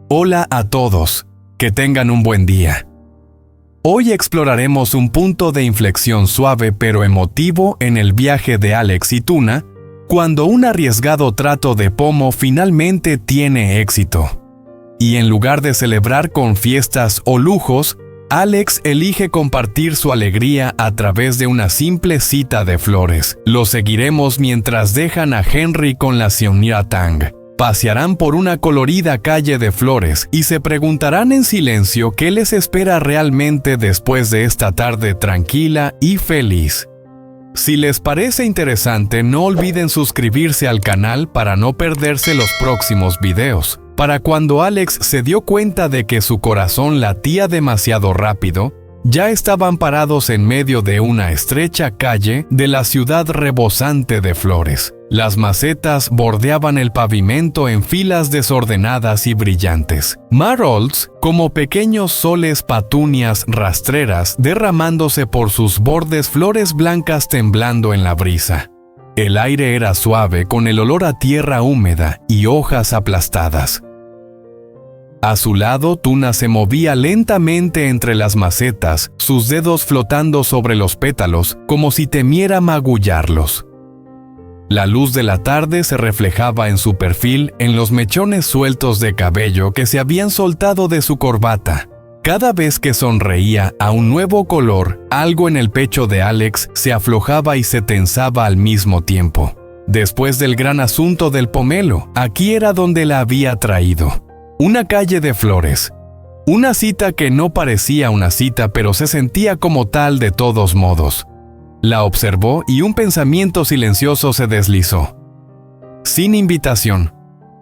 Hola a todos, que tengan un buen día. Hoy exploraremos un punto de inflexión suave pero emotivo en el viaje de Alex y Tuna, cuando un arriesgado trato de pomo finalmente tiene éxito. Y en lugar de celebrar con fiestas o lujos, Alex elige compartir su alegría a través de una simple cita de flores. Lo seguiremos mientras dejan a Henry con la señora Tang. Pasearán por una colorida calle de flores y se preguntarán en silencio qué les espera realmente después de esta tarde tranquila y feliz. Si les parece interesante, no olviden suscribirse al canal para no perderse los próximos videos. Para cuando Alex se dio cuenta de que su corazón latía demasiado rápido, ya estaban parados en medio de una estrecha calle de la ciudad rebosante de flores. Las macetas bordeaban el pavimento en filas desordenadas y brillantes. Marolds, como pequeños soles patunias rastreras derramándose por sus bordes, flores blancas temblando en la brisa. El aire era suave con el olor a tierra húmeda y hojas aplastadas. A su lado, Tuna se movía lentamente entre las macetas, sus dedos flotando sobre los pétalos, como si temiera magullarlos. La luz de la tarde se reflejaba en su perfil, en los mechones sueltos de cabello que se habían soltado de su corbata. Cada vez que sonreía a un nuevo color, algo en el pecho de Alex se aflojaba y se tensaba al mismo tiempo. Después del gran asunto del pomelo, aquí era donde la había traído. Una calle de flores. Una cita que no parecía una cita, pero se sentía como tal de todos modos. La observó y un pensamiento silencioso se deslizó. Sin invitación.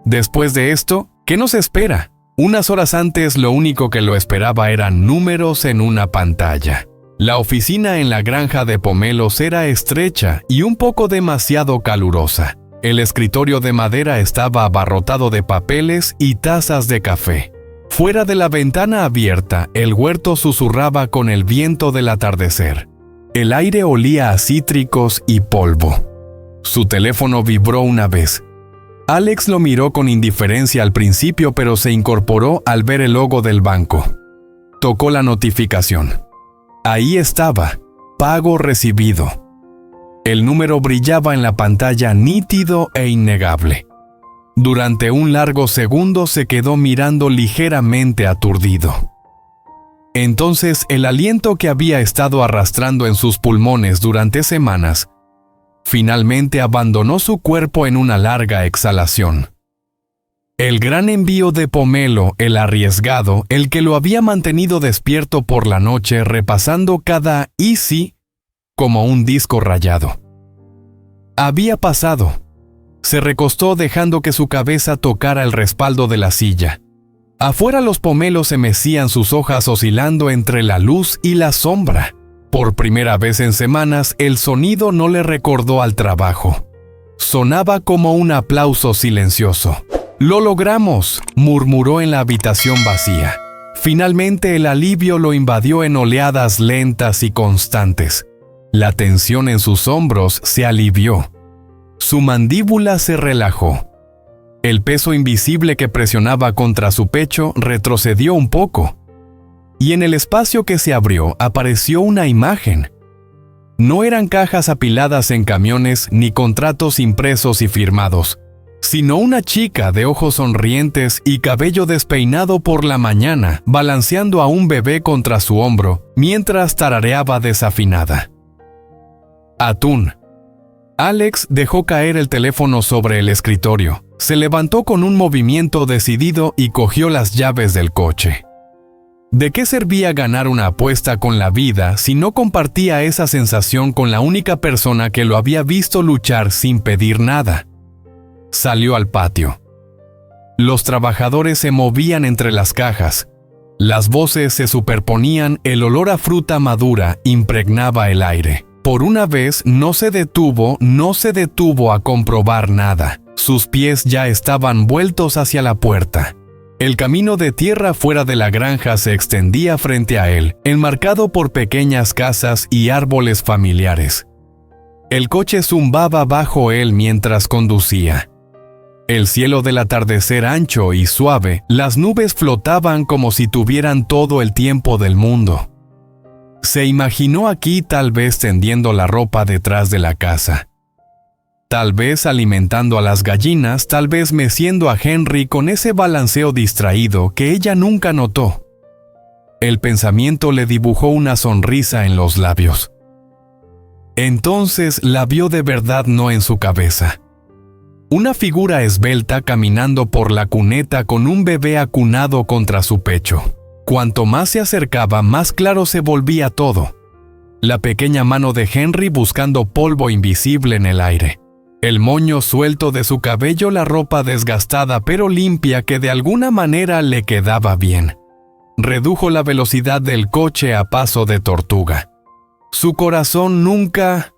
Después de esto, ¿qué nos espera? Unas horas antes lo único que lo esperaba eran números en una pantalla. La oficina en la granja de pomelos era estrecha y un poco demasiado calurosa. El escritorio de madera estaba abarrotado de papeles y tazas de café. Fuera de la ventana abierta, el huerto susurraba con el viento del atardecer. El aire olía a cítricos y polvo. Su teléfono vibró una vez. Alex lo miró con indiferencia al principio, pero se incorporó al ver el logo del banco. Tocó la notificación. Ahí estaba, pago recibido. El número brillaba en la pantalla nítido e innegable. Durante un largo segundo se quedó mirando ligeramente aturdido. Entonces el aliento que había estado arrastrando en sus pulmones durante semanas, finalmente abandonó su cuerpo en una larga exhalación. El gran envío de pomelo, el arriesgado, el que lo había mantenido despierto por la noche repasando cada easy como un disco rayado. Había pasado. Se recostó dejando que su cabeza tocara el respaldo de la silla. Afuera los pomelos se mecían, sus hojas oscilando entre la luz y la sombra. Por primera vez en semanas, el sonido no le recordó al trabajo. Sonaba como un aplauso silencioso. «¡Lo logramos!», murmuró en la habitación vacía. Finalmente el alivio lo invadió en oleadas lentas y constantes. La tensión en sus hombros se alivió. Su mandíbula se relajó. El peso invisible que presionaba contra su pecho retrocedió un poco. Y en el espacio que se abrió apareció una imagen. No eran cajas apiladas en camiones ni contratos impresos y firmados, sino una chica de ojos sonrientes y cabello despeinado por la mañana, balanceando a un bebé contra su hombro, mientras tarareaba desafinada. Atún. Alex dejó caer el teléfono sobre el escritorio, se levantó con un movimiento decidido y cogió las llaves del coche. ¿De qué servía ganar una apuesta con la vida si no compartía esa sensación con la única persona que lo había visto luchar sin pedir nada? Salió al patio. Los trabajadores se movían entre las cajas. Las voces se superponían, el olor a fruta madura impregnaba el aire. Por una vez no se detuvo a comprobar nada. Sus pies ya estaban vueltos hacia la puerta. El camino de tierra fuera de la granja se extendía frente a él, enmarcado por pequeñas casas y árboles familiares. El coche zumbaba bajo él mientras conducía. El cielo del atardecer ancho y suave, las nubes flotaban como si tuvieran todo el tiempo del mundo. Se imaginó aquí tal vez tendiendo la ropa detrás de la casa. Tal vez alimentando a las gallinas, tal vez meciendo a Henry con ese balanceo distraído que ella nunca notó. El pensamiento le dibujó una sonrisa en los labios. Entonces la vio de verdad, no en su cabeza. Una figura esbelta caminando por la cuneta con un bebé acunado contra su pecho. Cuanto más se acercaba, más claro se volvía todo. La pequeña mano de Henry buscando polvo invisible en el aire. El moño suelto de su cabello, la ropa desgastada pero limpia que de alguna manera le quedaba bien. Redujo la velocidad del coche a paso de tortuga. Su corazón nunca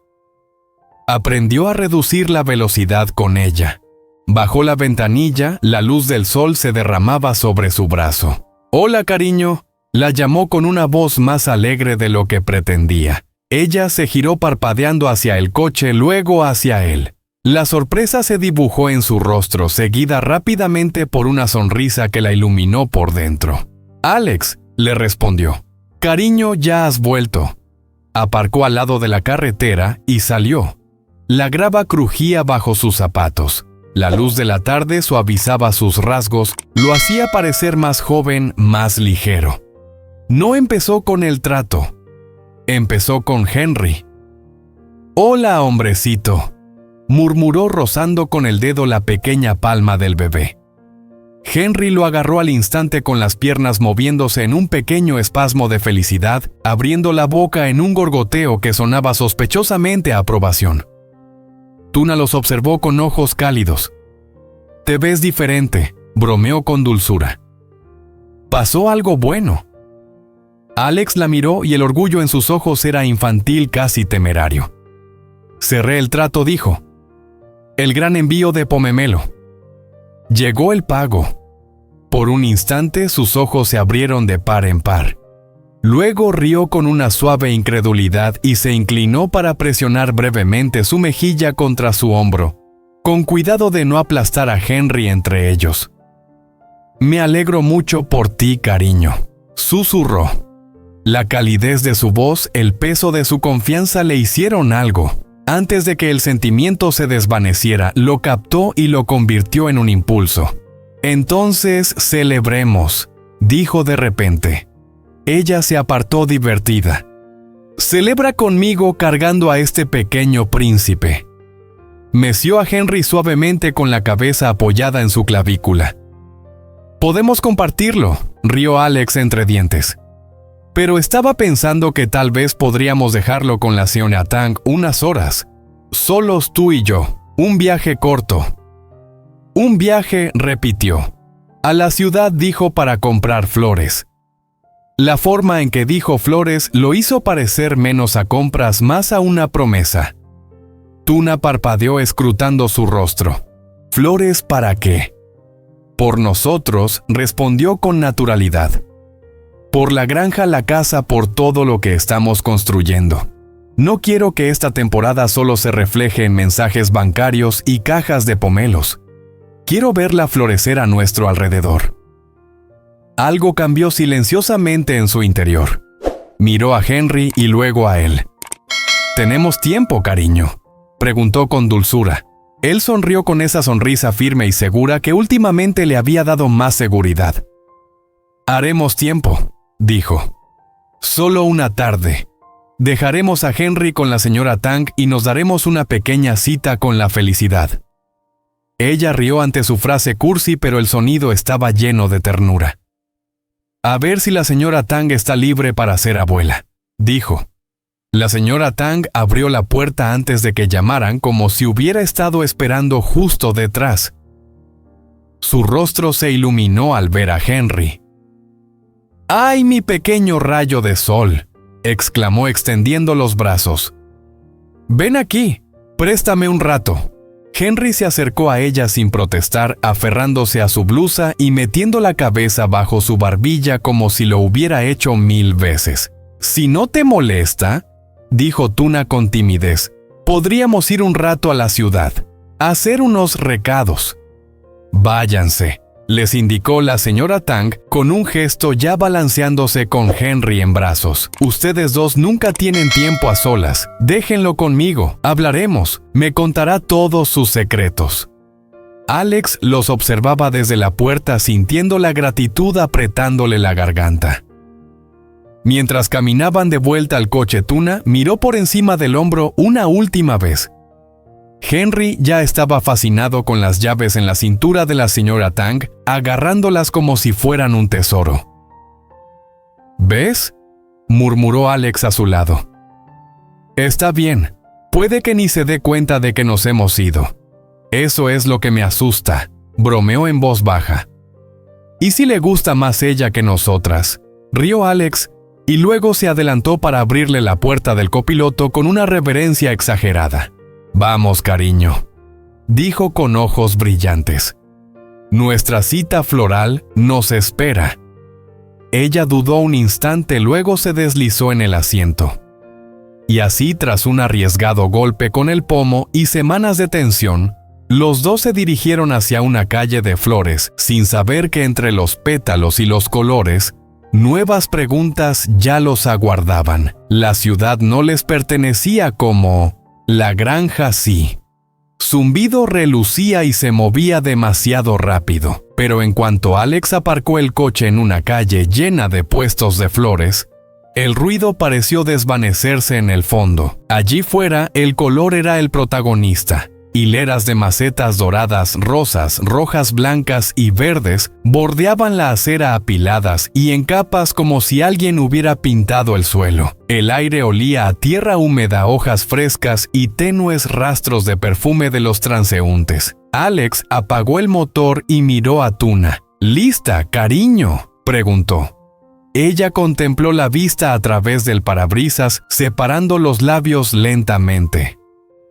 aprendió a reducir la velocidad con ella. Bajó la ventanilla, la luz del sol se derramaba sobre su brazo. «Hola, cariño», la llamó con una voz más alegre de lo que pretendía. Ella se giró parpadeando hacia el coche, luego hacia él. La sorpresa se dibujó en su rostro, seguida rápidamente por una sonrisa que la iluminó por dentro. «Alex», le respondió. «Cariño, ya has vuelto». Aparcó al lado de la carretera y salió. La grava crujía bajo sus zapatos. La luz de la tarde suavizaba sus rasgos, lo hacía parecer más joven, más ligero. No empezó con el trato. Empezó con Henry. «Hola, hombrecito», murmuró rozando con el dedo la pequeña palma del bebé. Henry lo agarró al instante con las piernas moviéndose en un pequeño espasmo de felicidad, abriendo la boca en un gorgoteo que sonaba sospechosamente a aprobación. Tuna los observó con ojos cálidos. «Te ves diferente», bromeó con dulzura. «Pasó algo bueno». Alex la miró y el orgullo en sus ojos era infantil, casi temerario. «Cerré el trato», dijo. «El gran envío de Pomemelo. Llegó el pago». Por un instante sus ojos se abrieron de par en par. Luego rió con una suave incredulidad y se inclinó para presionar brevemente su mejilla contra su hombro, con cuidado de no aplastar a Henry entre ellos. «Me alegro mucho por ti, cariño», susurró. La calidez de su voz, el peso de su confianza le hicieron algo. Antes de que el sentimiento se desvaneciera, lo captó y lo convirtió en un impulso. «Entonces celebremos», dijo de repente. Ella se apartó divertida. «Celebra conmigo cargando a este pequeño príncipe». Meció a Henry suavemente con la cabeza apoyada en su clavícula. «Podemos compartirlo», rió Alex entre dientes. «Pero estaba pensando que tal vez podríamos dejarlo con la señora Tang unas horas. Solos tú y yo. Un viaje corto». «Un viaje», repitió. «A la ciudad», dijo, «para comprar flores». La forma en que dijo flores lo hizo parecer menos a compras, más a una promesa. Tuna parpadeó escrutando su rostro. «¿Flores para qué?» «Por nosotros», respondió con naturalidad. «Por la granja, la casa, por todo lo que estamos construyendo. No quiero que esta temporada solo se refleje en mensajes bancarios y cajas de pomelos. Quiero verla florecer a nuestro alrededor». Algo cambió silenciosamente en su interior. Miró a Henry y luego a él. «¿Tenemos tiempo, cariño?», preguntó con dulzura. Él sonrió con esa sonrisa firme y segura que últimamente le había dado más seguridad. «Haremos tiempo», dijo. «Solo una tarde. Dejaremos a Henry con la señora Tang y nos daremos una pequeña cita con la felicidad». Ella rió ante su frase cursi, pero el sonido estaba lleno de ternura. «A ver si la señora Tang está libre para ser abuela», dijo. La señora Tang abrió la puerta antes de que llamaran, como si hubiera estado esperando justo detrás. Su rostro se iluminó al ver a Henry. «¡Ay, mi pequeño rayo de sol!», exclamó extendiendo los brazos. «Ven aquí, préstame un rato». Henry se acercó a ella sin protestar, aferrándose a su blusa y metiendo la cabeza bajo su barbilla como si lo hubiera hecho 1000 veces. «Si no te molesta», dijo Tuna con timidez, «podríamos ir un rato a la ciudad, a hacer unos recados». Váyanse, les indicó la señora Tang con un gesto ya balanceándose con Henry en brazos. Ustedes dos nunca tienen tiempo a solas. Déjenlo conmigo, hablaremos. Me contará todos sus secretos. Alex los observaba desde la puerta sintiendo la gratitud apretándole la garganta. Mientras caminaban de vuelta al coche Tuna, miró por encima del hombro una última vez. Henry ya estaba fascinado con las llaves en la cintura de la señora Tang, agarrándolas como si fueran un tesoro. ¿Ves?, murmuró Alex a su lado. Está bien, puede que ni se dé cuenta de que nos hemos ido. Eso es lo que me asusta, bromeó en voz baja. ¿Y si le gusta más ella que nosotras?, rió Alex, y luego se adelantó para abrirle la puerta del copiloto con una reverencia exagerada. Vamos, cariño, dijo con ojos brillantes. Nuestra cita floral nos espera. Ella dudó un instante, luego se deslizó en el asiento. Y así, tras un arriesgado golpe con el pomo y semanas de tensión, los dos se dirigieron hacia una calle de flores, sin saber que entre los pétalos y los colores, nuevas preguntas ya los aguardaban. La ciudad no les pertenecía como la granja sí. Zumbido relucía y se movía demasiado rápido, pero en cuanto Alex aparcó el coche en una calle llena de puestos de flores, el ruido pareció desvanecerse en el fondo. Allí fuera, el color era el protagonista. Hileras de macetas doradas, rosas, rojas, blancas y verdes bordeaban la acera apiladas y en capas como si alguien hubiera pintado el suelo. El aire olía a tierra húmeda, hojas frescas y tenues rastros de perfume de los transeúntes. Alex apagó el motor y miró a Tuna. ¿Lista, cariño?, preguntó. Ella contempló la vista a través del parabrisas, separando los labios lentamente.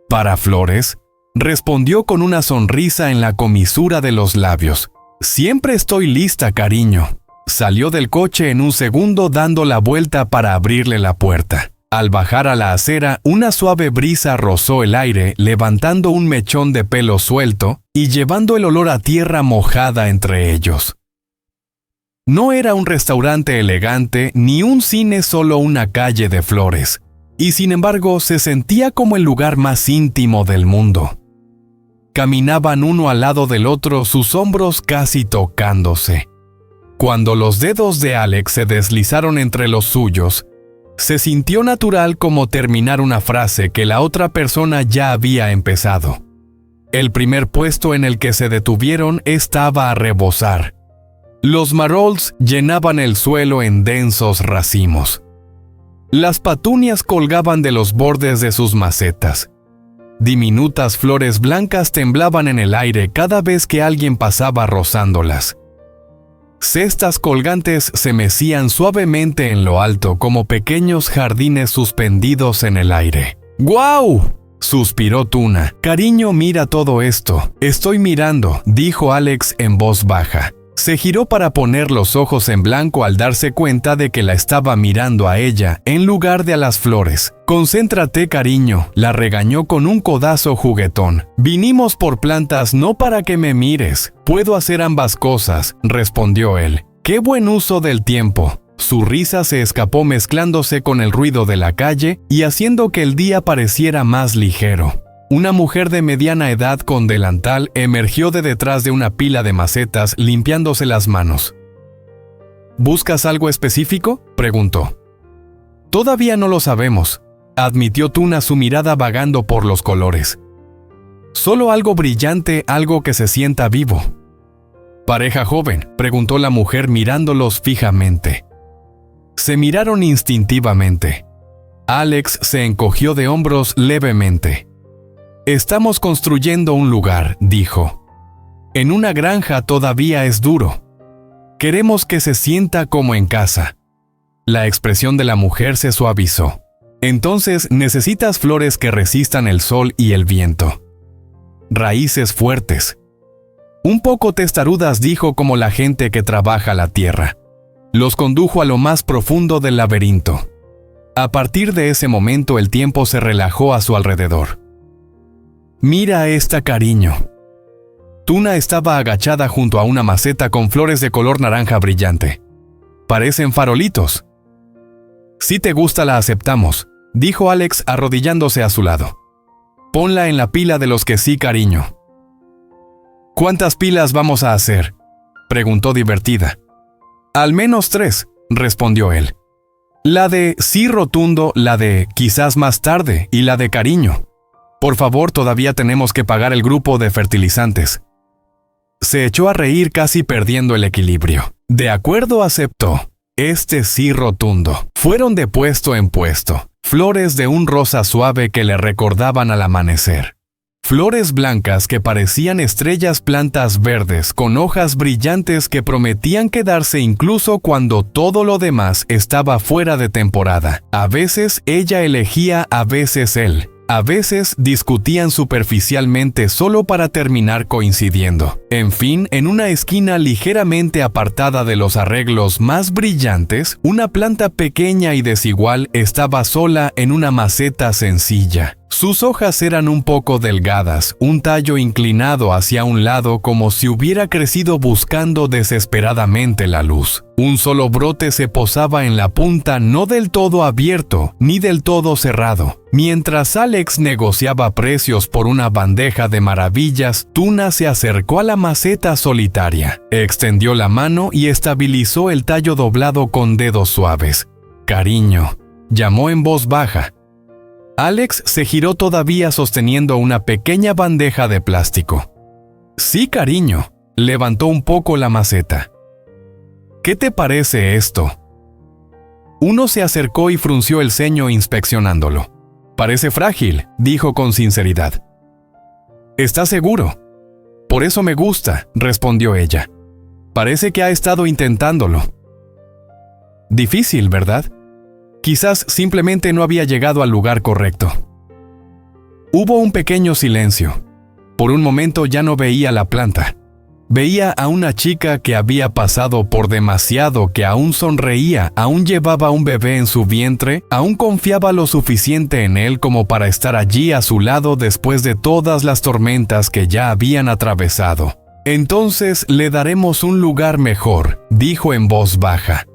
¿Para flores?, respondió con una sonrisa en la comisura de los labios. Siempre estoy lista, cariño. Salió del coche en un segundo dando la vuelta para abrirle la puerta. Al bajar a la acera, una suave brisa rozó el aire, levantando un mechón de pelo suelto y llevando el olor a tierra mojada entre ellos. No era un restaurante elegante ni un cine, solo una calle de flores. Y sin embargo, se sentía como el lugar más íntimo del mundo. Caminaban uno al lado del otro, sus hombros casi tocándose. Cuando los dedos de Alex se deslizaron entre los suyos, se sintió natural como terminar una frase que la otra persona ya había empezado. El primer puesto en el que se detuvieron estaba a rebosar. Los marolds llenaban el suelo en densos racimos. Las patunias colgaban de los bordes de sus macetas. Diminutas flores blancas temblaban en el aire cada vez que alguien pasaba rozándolas. Cestas colgantes se mecían suavemente en lo alto como pequeños jardines suspendidos en el aire. ¡Guau!, suspiró Tuna. Cariño, mira todo esto. Estoy mirando, dijo Alex en voz baja. Se giró para poner los ojos en blanco al darse cuenta de que la estaba mirando a ella en lugar de a las flores. Concéntrate, cariño, la regañó con un codazo juguetón. Vinimos por plantas, no para que me mires. Puedo hacer ambas cosas, respondió él. ¡Qué buen uso del tiempo! Su risa se escapó mezclándose con el ruido de la calle y haciendo que el día pareciera más ligero. Una mujer de mediana edad con delantal emergió de detrás de una pila de macetas limpiándose las manos. ¿Buscas algo específico?, preguntó. Todavía no lo sabemos, admitió Tuna, su mirada vagando por los colores. Solo algo brillante, algo que se sienta vivo. ¿Pareja joven?, preguntó la mujer mirándolos fijamente. Se miraron instintivamente. Alex se encogió de hombros levemente. Estamos construyendo un lugar, dijo. En una granja todavía es duro. Queremos que se sienta como en casa. La expresión de la mujer se suavizó. Entonces necesitas flores que resistan el sol y el viento. Raíces fuertes. Un poco testarudas, dijo, como la gente que trabaja la tierra. Los condujo a lo más profundo del laberinto. A partir de ese momento el tiempo se relajó a su alrededor. Mira esta, cariño. Tuna estaba agachada junto a una maceta con flores de color naranja brillante. Parecen farolitos. Si te gusta la aceptamos, dijo Alex arrodillándose a su lado. Ponla en la pila de los que sí, cariño. ¿Cuántas pilas vamos a hacer?, preguntó divertida. Al menos 3, respondió él. La de sí rotundo, la de quizás más tarde y la de cariño. Por favor, todavía tenemos que pagar el grupo de fertilizantes. Se echó a reír casi perdiendo el equilibrio. De acuerdo, aceptó. Este sí rotundo. Fueron de puesto en puesto. Flores de un rosa suave que le recordaban al amanecer. Flores blancas que parecían estrellas, plantas verdes con hojas brillantes que prometían quedarse incluso cuando todo lo demás estaba fuera de temporada. A veces ella elegía, a veces él. A veces discutían superficialmente solo para terminar coincidiendo. En fin, en una esquina ligeramente apartada de los arreglos más brillantes, una planta pequeña y desigual estaba sola en una maceta sencilla. Sus hojas eran un poco delgadas, un tallo inclinado hacia un lado como si hubiera crecido buscando desesperadamente la luz. Un solo brote se posaba en la punta, no del todo abierto, ni del todo cerrado. Mientras Alex negociaba precios por una bandeja de maravillas, Tuna se acercó a la maceta solitaria, extendió la mano y estabilizó el tallo doblado con dedos suaves. «Cariño», llamó en voz baja. Alex se giró todavía sosteniendo una pequeña bandeja de plástico. «Sí, cariño», levantó un poco la maceta. «¿Qué te parece esto?». Uno se acercó y frunció el ceño inspeccionándolo. «Parece frágil», dijo con sinceridad. «¿Estás seguro?». «Por eso me gusta», respondió ella. «Parece que ha estado intentándolo». «Difícil, ¿verdad?». Quizás simplemente no había llegado al lugar correcto. Hubo un pequeño silencio. Por un momento ya no veía la planta. Veía a una chica que había pasado por demasiado, que aún sonreía, aún llevaba un bebé en su vientre, aún confiaba lo suficiente en él como para estar allí a su lado después de todas las tormentas que ya habían atravesado. «Entonces le daremos un lugar mejor», dijo en voz baja.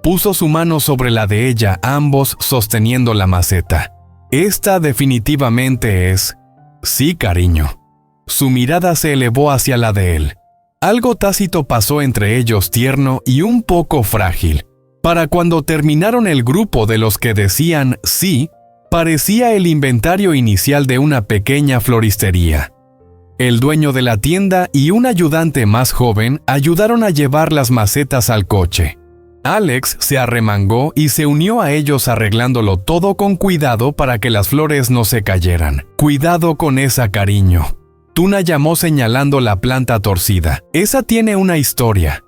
Puso su mano sobre la de ella, ambos sosteniendo la maceta. «Esta definitivamente es...». «Sí, cariño». Su mirada se elevó hacia la de él. Algo tácito pasó entre ellos, tierno y un poco frágil. Para cuando terminaron el grupo de los que decían sí, parecía el inventario inicial de una pequeña floristería. El dueño de la tienda y un ayudante más joven ayudaron a llevar las macetas al coche. Alex se arremangó y se unió a ellos arreglándolo todo con cuidado para que las flores no se cayeran. «Cuidado con esa, cariño». Tuna llamó señalando la planta torcida. «Esa tiene una historia».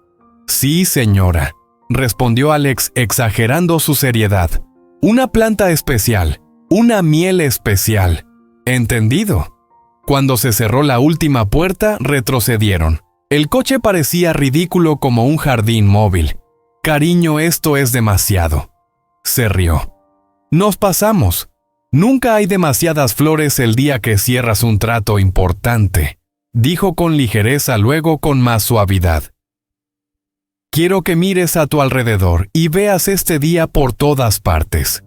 «Sí, señora», respondió Alex exagerando su seriedad. «Una planta especial, una miel especial». «Entendido». Cuando se cerró la última puerta, retrocedieron. El coche parecía ridículo como un jardín móvil. «Cariño, esto es demasiado». Se rió. «Nos pasamos. Nunca hay demasiadas flores el día que cierras un trato importante», dijo con ligereza, luego con más suavidad. «Quiero que mires a tu alrededor y veas este día por todas partes».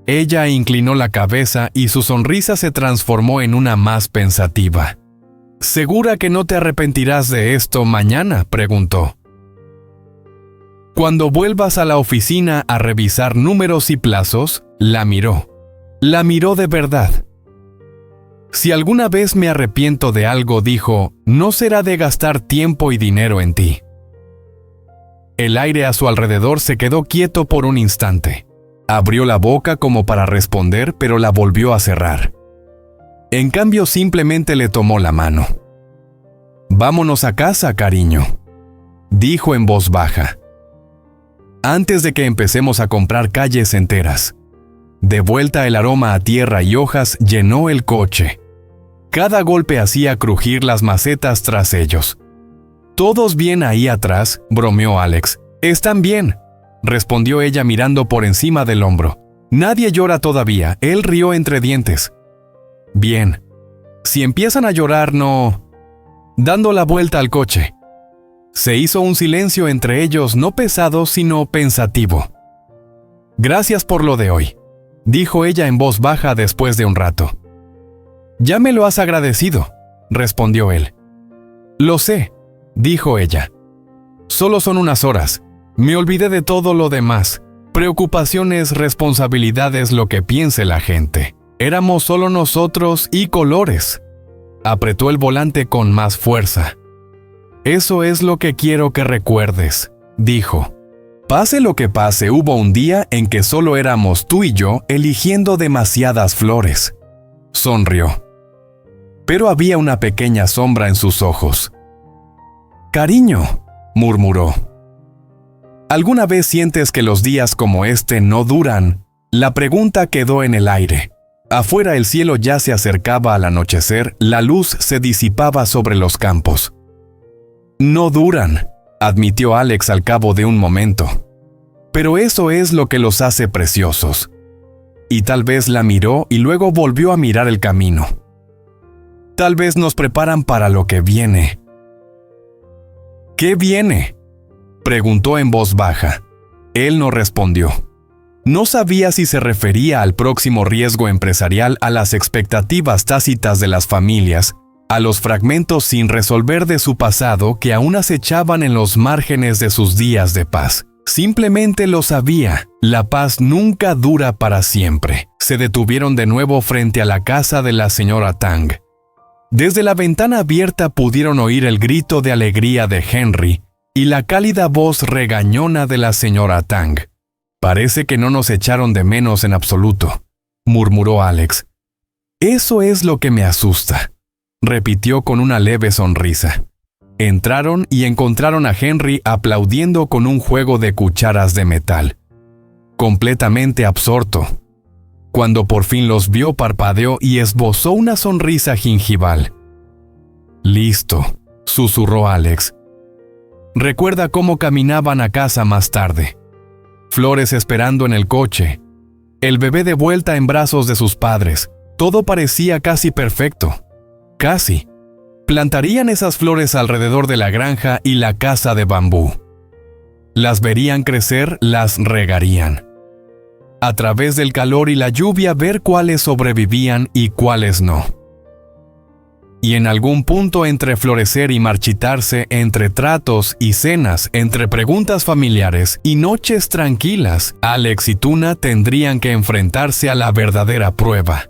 Ella inclinó la cabeza y su sonrisa se transformó en una más pensativa. «¿Segura que no te arrepentirás de esto mañana?», preguntó. «Cuando vuelvas a la oficina a revisar números y plazos», la miró. La miró de verdad. «Si alguna vez me arrepiento de algo», dijo, «no será de gastar tiempo y dinero en ti». El aire a su alrededor se quedó quieto por un instante. Abrió la boca como para responder, pero la volvió a cerrar. En cambio, simplemente le tomó la mano. «Vámonos a casa, cariño», dijo en voz baja. «Antes de que empecemos a comprar calles enteras». De vuelta, el aroma a tierra y hojas llenó el coche. Cada golpe hacía crujir las macetas tras ellos. «¿Todos bien ahí atrás?», bromeó Alex. «Están bien», respondió ella mirando por encima del hombro. «Nadie llora todavía», él rió entre dientes. «Bien. Si empiezan a llorar, no...». dando la vuelta al coche. Se hizo un silencio entre ellos, no pesado, sino pensativo. «Gracias por lo de hoy», dijo ella en voz baja después de un rato. «Ya me lo has agradecido», respondió él. «Lo sé», dijo ella. «Solo son unas horas. Me olvidé de todo lo demás. Preocupaciones, responsabilidades, lo que piense la gente. Éramos solo nosotros y colores». Apretó el volante con más fuerza. «Eso es lo que quiero que recuerdes», dijo. «Pase lo que pase, hubo un día en que solo éramos tú y yo eligiendo demasiadas flores». Sonrió. Pero había una pequeña sombra en sus ojos. «Cariño», murmuró. ¿Alguna vez sientes que los días como este no duran? La pregunta quedó en el aire. Afuera el cielo ya se acercaba al anochecer, la luz se disipaba sobre los campos. «No duran», admitió Alex al cabo de un momento. «Pero eso es lo que los hace preciosos». Y tal vez la miró y luego volvió a mirar el camino. «Tal vez nos preparan para lo que viene». «¿Qué viene?», preguntó en voz baja. Él no respondió. No sabía si se refería al próximo riesgo empresarial, a las expectativas tácitas de las familias, a los fragmentos sin resolver de su pasado que aún acechaban en los márgenes de sus días de paz. Simplemente lo sabía, la paz nunca dura para siempre. Se detuvieron de nuevo frente a la casa de la señora Tang. Desde la ventana abierta pudieron oír el grito de alegría de Henry y la cálida voz regañona de la señora Tang. «Parece que no nos echaron de menos en absoluto», murmuró Alex. «Eso es lo que me asusta», repitió con una leve sonrisa. Entraron y encontraron a Henry aplaudiendo con un juego de cucharas de metal. Completamente absorto. Cuando por fin los vio, parpadeó y esbozó una sonrisa gingival. «Listo», susurró Alex. Recuerda cómo caminaban a casa más tarde. Flores esperando en el coche. El bebé de vuelta en brazos de sus padres. Todo parecía casi perfecto. Casi. Plantarían esas flores alrededor de la granja y la casa de bambú. Las verían crecer, las regarían. A través del calor y la lluvia ver cuáles sobrevivían y cuáles no. Y en algún punto entre florecer y marchitarse, entre tratos y cenas, entre preguntas familiares y noches tranquilas, Alex y Tuna tendrían que enfrentarse a la verdadera prueba.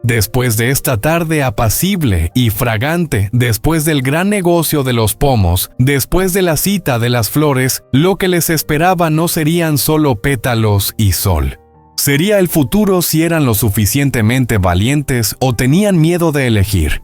Después de esta tarde apacible y fragante, después del gran negocio de los pomos, después de la cita de las flores, lo que les esperaba no serían solo pétalos y sol. Sería el futuro si eran lo suficientemente valientes o tenían miedo de elegir.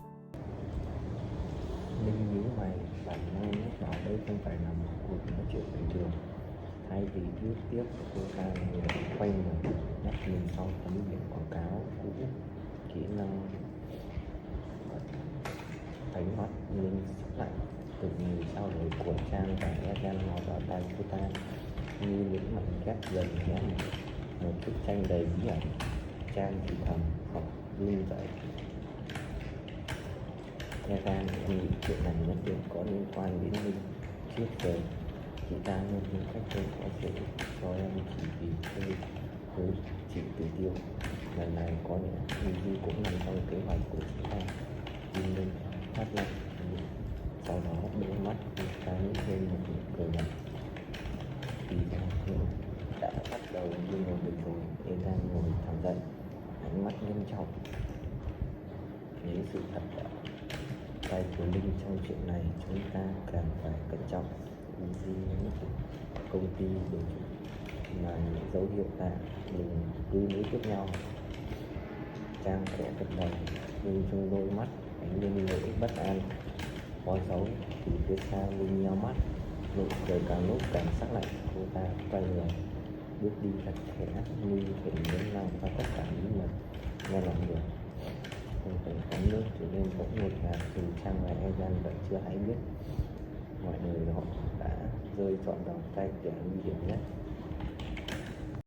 Ánh mắt Linh sắc lạnh, từ người sau lời của Trang và Egan mò vào tai cô ta như những mảnh ghép dần ghé một bức tranh đầy bí ẩn. Trang thì thầm hoặc run rẩy. Egan nghĩ chuyện này nhất định có liên quan đến Linh. Trước giờ chị ta luôn tìm cách gây khó dễ cho em chỉ vì tôi với chị Tử Tiêu. Lần này có lẽ Linh cũng nằm trong kế hoạch của chị ta. Linh phát lạnh, sau đó đôi mắt ta nghĩ thêm một nụ cười nhạt. Thì ra đã bắt đầu đi ngồi được rồi. Egan ngồi thẳng dậy, ánh mắt nghiêm trọng. Nếu sự thật đã tay của Linh trong chuyện này, chúng ta càng phải cẩn trọng. Vì những công ty đồ mà những dấu hiệu là đừng cứ nối tiếp nhau. Trang khẽ gật đầu, nhưng trong đôi mắt ánh lên nỗi bất an. Có dấu từ phía xa Linh nheo mắt, nụ cười càng lúc càng sắc lạnh. Cô ta quay người, bước đi thật khẽ như thể muốn làm ra tất cả bí mật nghe lòng được. Không cảnh quán nước trở nên bỗng ngột ngạt, dù Trang và Egan vẫn chưa hay biết mọi người họ đã rơi trọn vào tay kẻ nguy hiểm nhất.